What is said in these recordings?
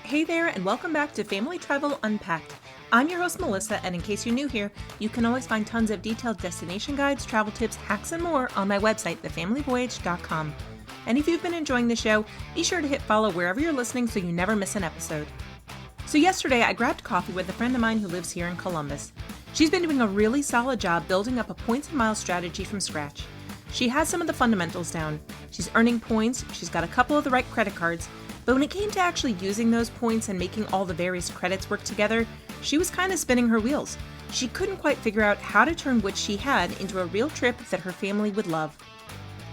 Hey there, and welcome back to Family Travel Unpacked. I'm your host, Melissa, and in case you're new here, you can always find tons of detailed destination guides, travel tips, hacks, and more on my website, thefamilyvoyage.com. And if you've been enjoying the show, be sure to hit follow wherever you're listening so you never miss an episode. So yesterday, I grabbed coffee with a friend of mine who lives here in Columbus. She's been doing a really solid job building up a points and miles strategy from scratch. She has some of the fundamentals down. She's earning points, she's got a couple of the right credit cards, but when it came to actually using those points and making all the various credits work together, she was kind of spinning her wheels. She couldn't quite figure out how to turn what she had into a real trip that her family would love.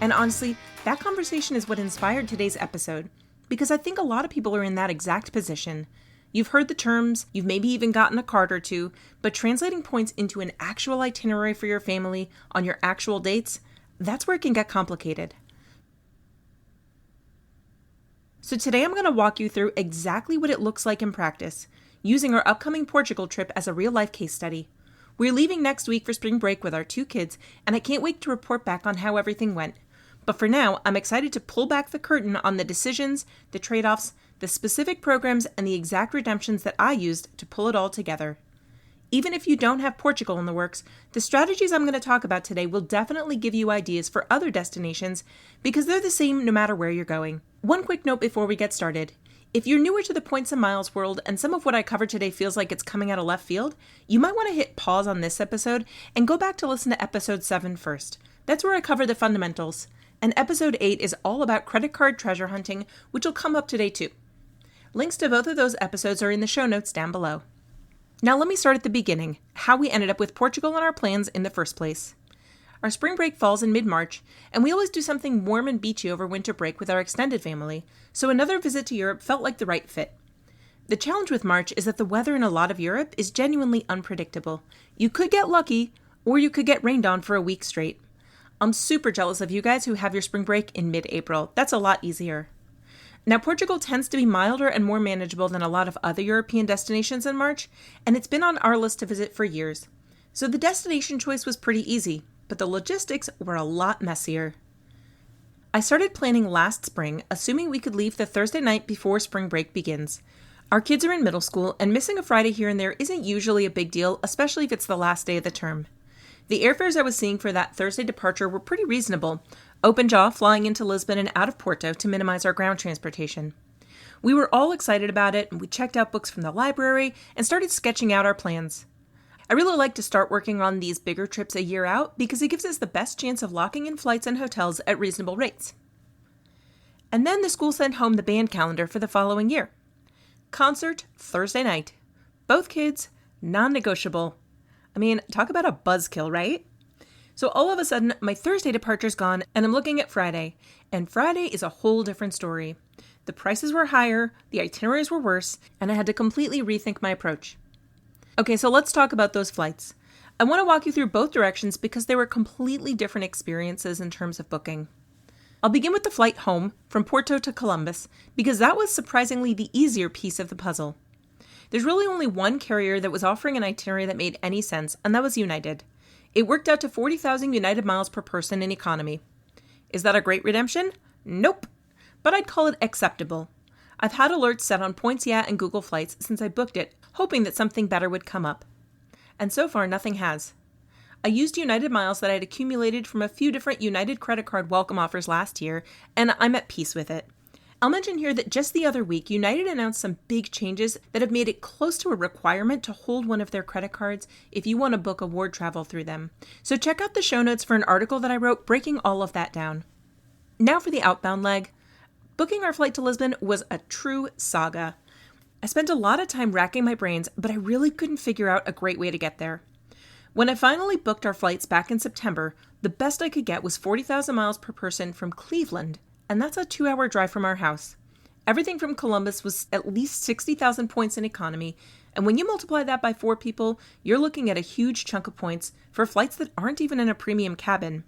And honestly, that conversation is what inspired today's episode, because I think a lot of people are in that exact position. You've heard the terms, you've maybe even gotten a card or two, but translating points into an actual itinerary for your family on your actual dates, that's where it can get complicated. So today I'm going to walk you through exactly what it looks like in practice, using our upcoming Portugal trip as a real-life case study. We're leaving next week for spring break with our 2 kids, and I can't wait to report back on how everything went. But for now, I'm excited to pull back the curtain on the decisions, the trade-offs, the specific programs, and the exact redemptions that I used to pull it all together. Even if you don't have Portugal in the works, the strategies I'm going to talk about today will definitely give you ideas for other destinations because they're the same no matter where you're going. One quick note before we get started. If you're newer to the points and miles world and some of what I covered today feels like it's coming out of left field, you might want to hit pause on this episode and go back to listen to episode 7 first. That's where I cover the fundamentals. And episode 8 is all about credit card treasure hunting, which will come up today too. Links to both of those episodes are in the show notes down below. Now let me start at the beginning, how we ended up with Portugal on our plans in the first place. Our spring break falls in mid-March, and we always do something warm and beachy over winter break with our extended family, so another visit to Europe felt like the right fit. The challenge with March is that the weather in a lot of Europe is genuinely unpredictable. You could get lucky, or you could get rained on for a week straight. I'm super jealous of you guys who have your spring break in mid-April. That's a lot easier. Now, Portugal tends to be milder and more manageable than a lot of other European destinations in March, and it's been on our list to visit for years. So the destination choice was pretty easy, but the logistics were a lot messier. I started planning last spring, assuming we could leave the Thursday night before spring break begins. Our kids are in middle school, and missing a Friday here and there isn't usually a big deal, especially if it's the last day of the term. The airfares I was seeing for that Thursday departure were pretty reasonable, open jaw flying into Lisbon and out of Porto to minimize our ground transportation. We were all excited about it, and we checked out books from the library and started sketching out our plans. I really like to start working on these bigger trips a year out because it gives us the best chance of locking in flights and hotels at reasonable rates. And then the school sent home the band calendar for the following year. Concert Thursday night. Both kids, non-negotiable. I mean, talk about a buzzkill, right? So all of a sudden, my Thursday departure's gone, and I'm looking at Friday. And Friday is a whole different story. The prices were higher, the itineraries were worse, and I had to completely rethink my approach. Okay, so let's talk about those flights. I want to walk you through both directions because they were completely different experiences in terms of booking. I'll begin with the flight home from Porto to Columbus because that was surprisingly the easier piece of the puzzle. There's really only one carrier that was offering an itinerary that made any sense, and that was United. It worked out to 40,000 United miles per person in economy. Is that a great redemption? Nope. But I'd call it acceptable. I've had alerts set on Points Yeah and Google Flights since I booked it, hoping that something better would come up. And so far, nothing has. I used United miles that I'd accumulated from a few different United credit card welcome offers last year, and I'm at peace with it. I'll mention here that just the other week, United announced some big changes that have made it close to a requirement to hold one of their credit cards if you want to book award travel through them. So check out the show notes for an article that I wrote breaking all of that down. Now for the outbound leg. Booking our flight to Lisbon was a true saga. I spent a lot of time racking my brains, but I really couldn't figure out a great way to get there. When I finally booked our flights back in September, the best I could get was 40,000 miles per person from Cleveland, and that's a 2-hour drive from our house. Everything from Columbus was at least 60,000 points in economy, and when you multiply that by 4 people, you're looking at a huge chunk of points for flights that aren't even in a premium cabin.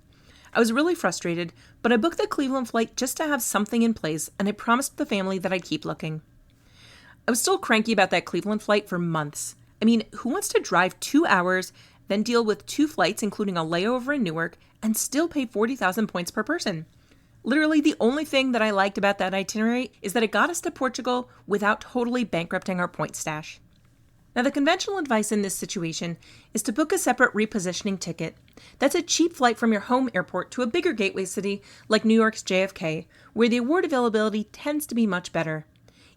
I was really frustrated, but I booked the Cleveland flight just to have something in place, and I promised the family that I'd keep looking. I was still cranky about that Cleveland flight for months. I mean, who wants to drive 2 hours, then deal with 2 flights, including a layover in Newark, and still pay 40,000 points per person? Literally, the only thing that I liked about that itinerary is that it got us to Portugal without totally bankrupting our point stash. Now, the conventional advice in this situation is to book a separate repositioning ticket. That's a cheap flight from your home airport to a bigger gateway city like New York's JFK, where the award availability tends to be much better.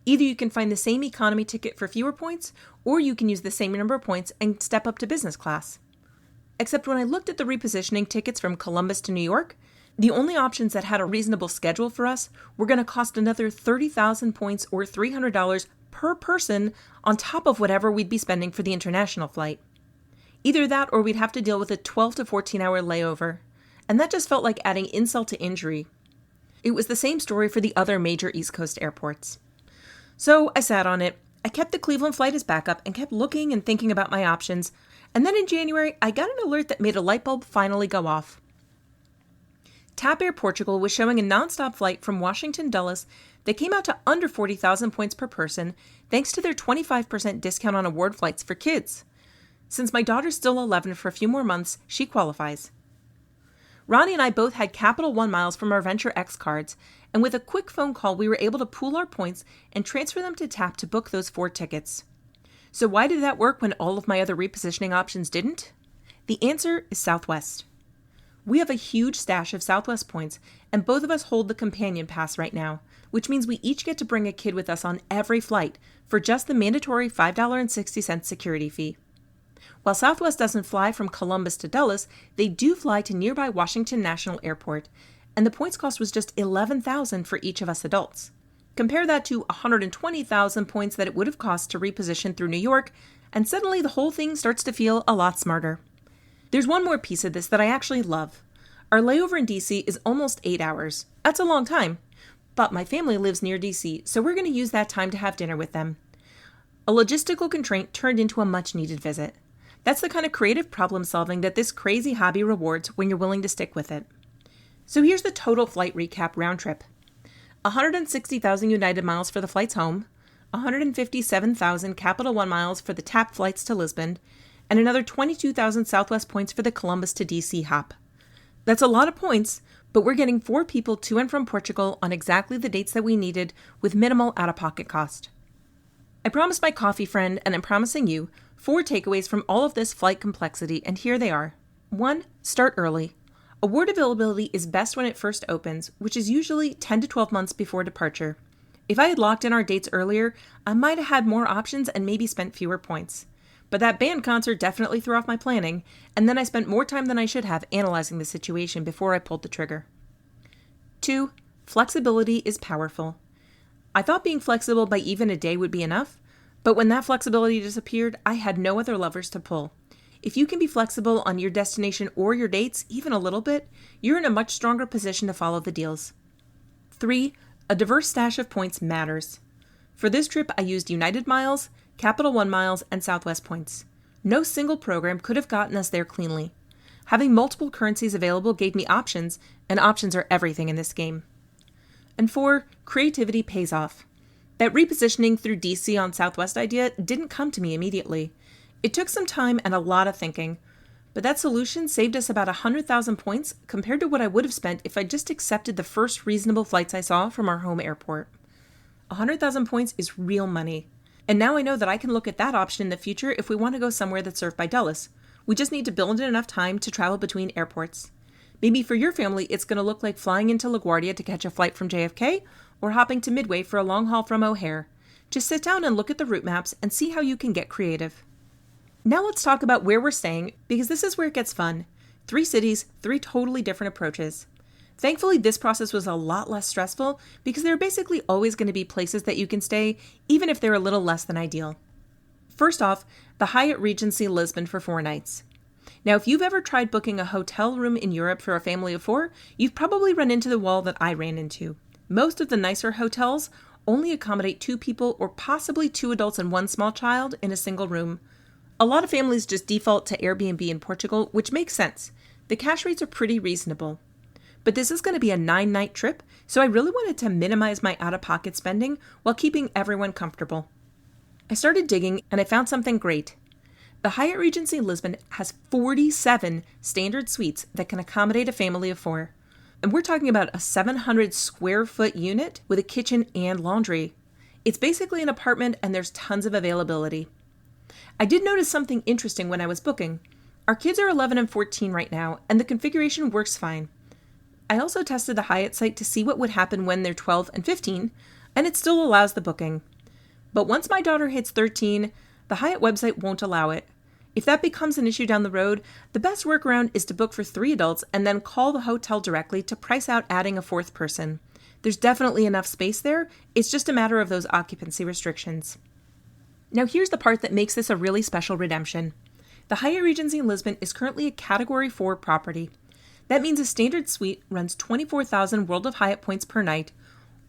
Either you can find the same economy ticket for fewer points, or you can use the same number of points and step up to business class. Except when I looked at the repositioning tickets from Columbus to New York, the only options that had a reasonable schedule for us were going to cost another 30,000 points or $300 per person on top of whatever we'd be spending for the international flight. Either that or we'd have to deal with a 12 to 14 hour layover, and that just felt like adding insult to injury. It was the same story for the other major East Coast airports. So I sat on it. I kept the Cleveland flight as backup and kept looking and thinking about my options, and then in January I got an alert that made a light bulb finally go off. TAP Air Portugal was showing a nonstop flight from Washington Dulles that came out to under 40,000 points per person thanks to their 25% discount on award flights for kids. Since my daughter's still 11 for a few more months, she qualifies. Ronnie and I both had Capital One miles from our Venture X cards, and with a quick phone call we were able to pool our points and transfer them to TAP to book those 4 tickets. So why did that work when all of my other repositioning options didn't? The answer is Southwest. We have a huge stash of Southwest points, and both of us hold the companion pass right now, which means we each get to bring a kid with us on every flight for just the mandatory $5.60 security fee. While Southwest doesn't fly from Columbus to Dulles, they do fly to nearby Washington National Airport, and the points cost was just $11,000 for each of us adults. Compare that to 120,000 points that it would have cost to reposition through New York, and suddenly the whole thing starts to feel a lot smarter. There's one more piece of this that I actually love. Our layover in DC is almost 8 hours. That's a long time. But my family lives near DC, so we're going to use that time to have dinner with them. A logistical constraint turned into a much-needed visit. That's the kind of creative problem solving that this crazy hobby rewards when you're willing to stick with it. So here's the total flight recap round trip. 160,000 United miles for the flights home, 157,000 Capital One miles for the TAP flights to Lisbon, and another 22,000 Southwest points for the Columbus to DC hop. That's a lot of points, but we're getting 4 people to and from Portugal on exactly the dates that we needed with minimal out-of-pocket cost. I promised my coffee friend, and I'm promising you, 4 takeaways from all of this flight complexity, and here they are. 1. Start early. Award availability is best when it first opens, which is usually 10 to 12 months before departure. If I had locked in our dates earlier, I might have had more options and maybe spent fewer points. But that band concert definitely threw off my planning, and then I spent more time than I should have analyzing the situation before I pulled the trigger. 2. Flexibility is powerful. I thought being flexible by even a day would be enough, but when that flexibility disappeared, I had no other levers to pull. If you can be flexible on your destination or your dates, even a little bit, you're in a much stronger position to follow the deals. 3. A diverse stash of points matters. For this trip, I used United miles, Capital One miles, and Southwest points. No single program could have gotten us there cleanly. Having multiple currencies available gave me options, and options are everything in this game. And 4, creativity pays off. That repositioning through DC on Southwest idea didn't come to me immediately. It took some time and a lot of thinking, but that solution saved us about 100,000 points compared to what I would have spent if I just accepted the first reasonable flights I saw from our home airport. 100,000 points is real money. And now I know that I can look at that option in the future if we want to go somewhere that's served by Dulles. We just need to build in enough time to travel between airports. Maybe for your family, it's going to look like flying into LaGuardia to catch a flight from JFK or hopping to Midway for a long haul from O'Hare. Just sit down and look at the route maps and see how you can get creative. Now let's talk about where we're staying, because this is where it gets fun. 3 cities, 3 totally different approaches. Thankfully, this process was a lot less stressful because there are basically always going to be places that you can stay, even if they're a little less than ideal. First off, the Hyatt Regency Lisbon for 4 nights. Now, if you've ever tried booking a hotel room in Europe for a family of 4, you've probably run into the wall that I ran into. Most of the nicer hotels only accommodate 2 people or possibly 2 adults and 1 small child in a single room. A lot of families just default to Airbnb in Portugal, which makes sense. The cash rates are pretty reasonable. But this is going to be a 9-night trip, so I really wanted to minimize my out-of-pocket spending while keeping everyone comfortable. I started digging and I found something great. The Hyatt Regency Lisbon has 47 standard suites that can accommodate a family of 4. And we're talking about a 700 square foot unit with a kitchen and laundry. It's basically an apartment and there's tons of availability. I did notice something interesting when I was booking. Our kids are 11 and 14 right now, and the configuration works fine. I also tested the Hyatt site to see what would happen when they're 12 and 15, and it still allows the booking. But once my daughter hits 13, the Hyatt website won't allow it. If that becomes an issue down the road, the best workaround is to book for 3 adults and then call the hotel directly to price out adding a 4th person. There's definitely enough space there, it's just a matter of those occupancy restrictions. Now here's the part that makes this a really special redemption. The Hyatt Regency Lisbon is currently a Category 4 property. That means a standard suite runs 24,000 World of Hyatt points per night,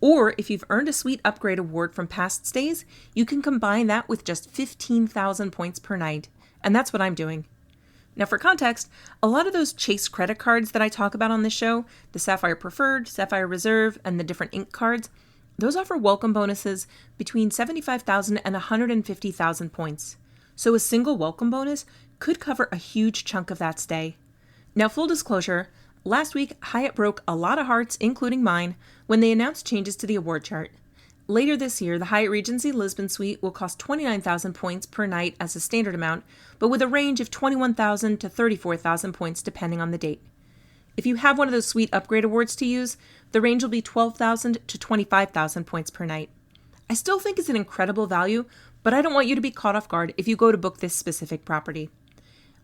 or if you've earned a suite upgrade award from past stays, you can combine that with just 15,000 points per night, and that's what I'm doing. Now for context, a lot of those Chase credit cards that I talk about on this show, the Sapphire Preferred, Sapphire Reserve, and the different ink cards, those offer welcome bonuses between 75,000 and 150,000 points. So a single welcome bonus could cover a huge chunk of that stay. Now full disclosure, last week Hyatt broke a lot of hearts, including mine, when they announced changes to the award chart. Later this year, the Hyatt Regency Lisbon suite will cost 29,000 points per night as a standard amount, but with a range of 21,000 to 34,000 points depending on the date. If you have one of those suite upgrade awards to use, the range will be 12,000 to 25,000 points per night. I still think it's an incredible value, but I don't want you to be caught off guard if you go to book this specific property.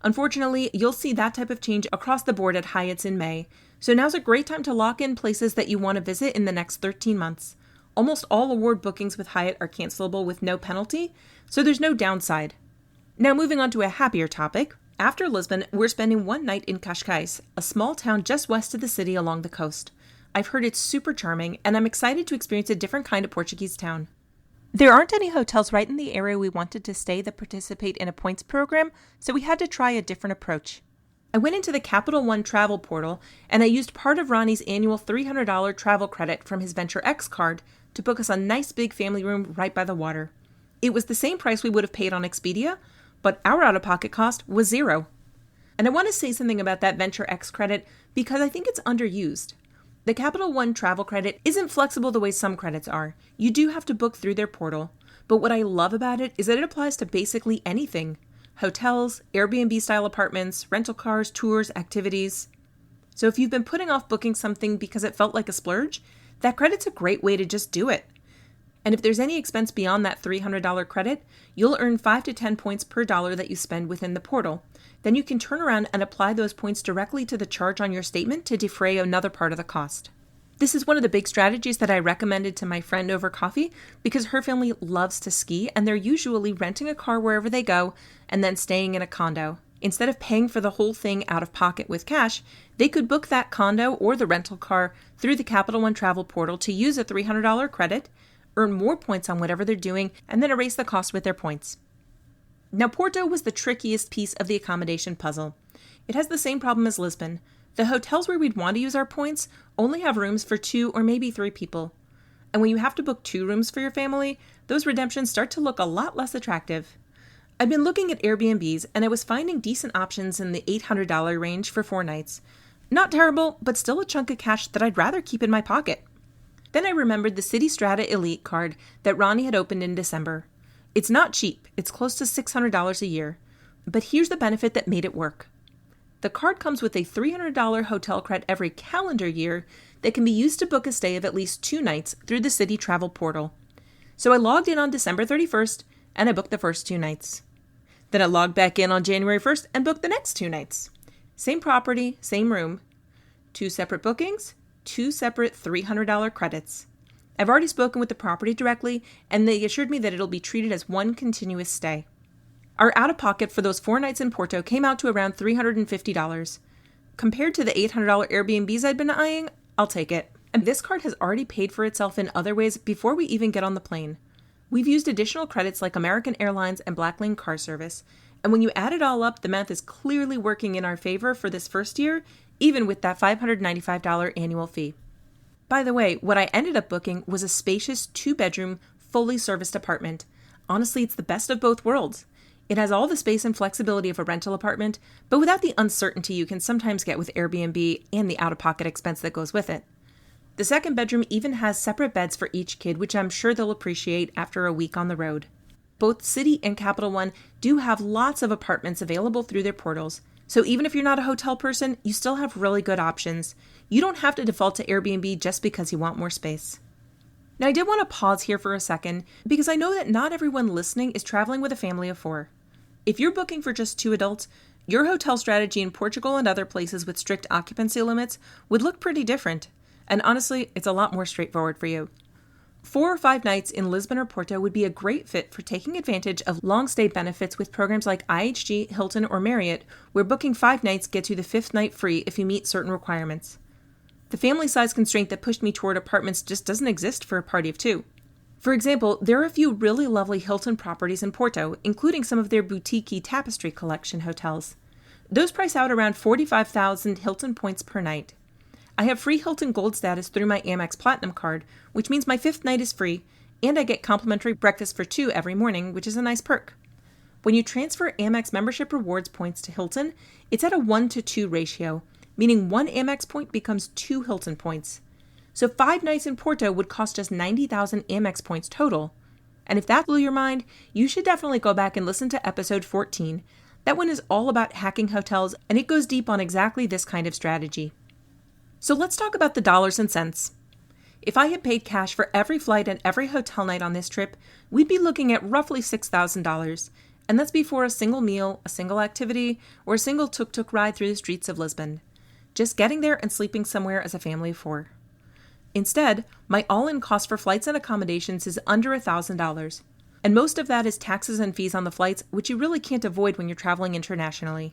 Unfortunately, you'll see that type of change across the board at Hyatt's in May, so now's a great time to lock in places that you want to visit in the next 13 months. Almost all award bookings with Hyatt are cancelable with no penalty, so there's no downside. Now moving on to a happier topic, after Lisbon, we're spending one night in Cascais, a small town just west of the city along the coast. I've heard it's super charming, and I'm excited to experience a different kind of Portuguese town. There aren't any hotels right in the area we wanted to stay that participate in a points program, so we had to try a different approach. I went into the Capital One travel portal, and I used part of Ronnie's annual $300 travel credit from his Venture X card to book us a nice big family room right by the water. It was the same price we would have paid on Expedia, but our out-of-pocket cost was $0. And I want to say something about that Venture X credit because I think it's underused. The Capital One travel credit isn't flexible the way some credits are. You do have to book through their portal, but what I love about it is that it applies to basically anything. Hotels, Airbnb-style apartments, rental cars, tours, activities. So if you've been putting off booking something because it felt like a splurge, that credit's a great way to just do it. And if there's any expense beyond that $300 credit, you'll earn 5 to 10 points per dollar that you spend within the portal. Then you can turn around and apply those points directly to the charge on your statement to defray another part of the cost. This is one of the big strategies that I recommended to my friend over coffee because her family loves to ski and they're usually renting a car wherever they go and then staying in a condo. Instead of paying for the whole thing out of pocket with cash, they could book that condo or the rental car through the Capital One travel portal to use a $300 credit, earn more points on whatever they're doing, and then erase the cost with their points. Now, Porto was the trickiest piece of the accommodation puzzle. It has the same problem as Lisbon. The hotels where we'd want to use our points only have rooms for 2 or maybe 3 people. And when you have to book 2 rooms for your family, those redemptions start to look a lot less attractive. I've been looking at Airbnbs and I was finding decent options in the $800 range for 4 nights. Not terrible, but still a chunk of cash that I'd rather keep in my pocket. Then I remembered the City Strata Elite card that Ronnie had opened in December. It's not cheap, it's close to $600 a year, but here's the benefit that made it work. The card comes with a $300 hotel credit every calendar year that can be used to book a stay of at least 2 nights through the city travel portal. So I logged in on December 31st and I booked the first 2 nights. Then I logged back in on January 1st and booked the next 2 nights. Same property, same room. 2 separate bookings, 2 separate $300 credits. I've already spoken with the property directly, and they assured me that it'll be treated as one continuous stay. Our out-of-pocket for those 4 nights in Porto came out to around $350. Compared to the $800 Airbnbs I'd been eyeing, I'll take it. And this card has already paid for itself in other ways before we even get on the plane. We've used additional credits like American Airlines and Blacklane car service, and when you add it all up, the math is clearly working in our favor for this first year, even with that $595 annual fee. By the way, what I ended up booking was a spacious 2-bedroom, fully serviced apartment. Honestly, it's the best of both worlds. It has all the space and flexibility of a rental apartment, but without the uncertainty you can sometimes get with Airbnb and the out-of-pocket expense that goes with it. The second bedroom even has separate beds for each kid, which I'm sure they'll appreciate after a week on the road. Both City and Capital One do have lots of apartments available through their portals, so even if you're not a hotel person, you still have really good options. You don't have to default to Airbnb just because you want more space. Now, I did want to pause here for a second because I know that not everyone listening is traveling with a family of 4. If you're booking for just 2 adults, your hotel strategy in Portugal and other places with strict occupancy limits would look pretty different. And honestly, it's a lot more straightforward for you. 4 or 5 nights in Lisbon or Porto would be a great fit for taking advantage of long stay benefits with programs like IHG, Hilton, or Marriott, where booking 5 nights gets you the 5th night free if you meet certain requirements. The family size constraint that pushed me toward apartments just doesn't exist for a party of 2. For example, there are a few really lovely Hilton properties in Porto, including some of their boutique tapestry collection hotels. Those price out around 45,000 Hilton points per night. I have free Hilton Gold status through my Amex Platinum card, which means my 5th night is free, and I get complimentary breakfast for 2 every morning, which is a nice perk. When you transfer Amex membership rewards points to Hilton, it's at a 1-to-2 ratio, meaning 1 Amex point becomes 2 Hilton points. So 5 nights in Porto would cost just 90,000 Amex points total. And if that blew your mind, you should definitely go back and listen to episode 14. That one is all about hacking hotels, and it goes deep on exactly this kind of strategy. So let's talk about the dollars and cents. If I had paid cash for every flight and every hotel night on this trip, we'd be looking at roughly $6,000. And that's before a single meal, a single activity, or a single tuk-tuk ride through the streets of Lisbon. Just getting there and sleeping somewhere as a family of 4. Instead, my all-in cost for flights and accommodations is under $1,000, and most of that is taxes and fees on the flights, which you really can't avoid when you're traveling internationally.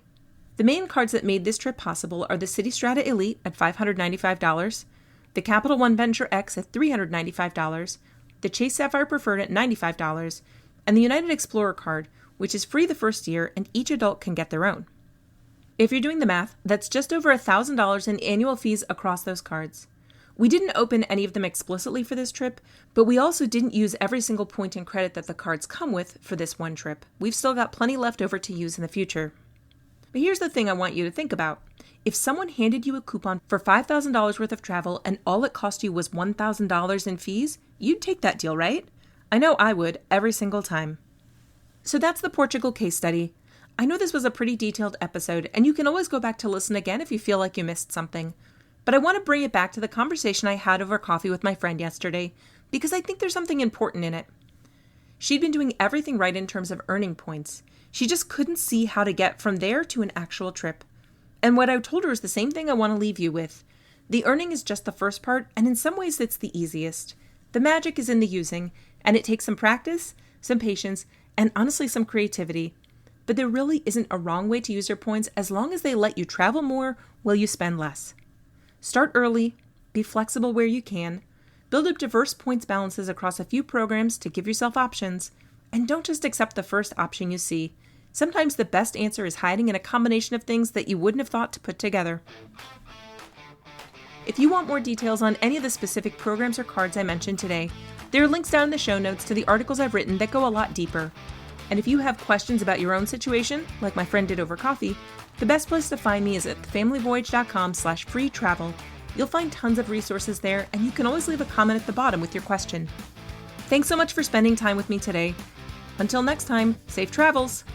The main cards that made this trip possible are the City Strata Elite at $595, the Capital One Venture X at $395, the Chase Sapphire Preferred at $95, and the United Explorer card, which is free the first year and each adult can get their own. If you're doing the math, that's just over $1,000 in annual fees across those cards. We didn't open any of them explicitly for this trip, but we also didn't use every single point in credit that the cards come with for this one trip. We've still got plenty left over to use in the future. But here's the thing I want you to think about. If someone handed you a coupon for $5,000 worth of travel and all it cost you was $1,000 in fees, you'd take that deal, right? I know I would, every single time. So that's the Portugal case study. I know this was a pretty detailed episode, and you can always go back to listen again if you feel like you missed something. But I want to bring it back to the conversation I had over coffee with my friend yesterday, because I think there's something important in it. She'd been doing everything right in terms of earning points. She just couldn't see how to get from there to an actual trip. And what I told her is the same thing I want to leave you with. The earning is just the first part, and in some ways it's the easiest. The magic is in the using, and it takes some practice, some patience, and honestly some creativity. But there really isn't a wrong way to use your points as long as they let you travel more while you spend less. Start early, be flexible where you can, build up diverse points balances across a few programs to give yourself options, and don't just accept the first option you see. Sometimes the best answer is hiding in a combination of things that you wouldn't have thought to put together. If you want more details on any of the specific programs or cards I mentioned today, there are links down in the show notes to the articles I've written that go a lot deeper. And if you have questions about your own situation, like my friend did over coffee, the best place to find me is at thefamilyvoyage.com/free travel. You'll find tons of resources there, and you can always leave a comment at the bottom with your question. Thanks so much for spending time with me today. Until next time, safe travels!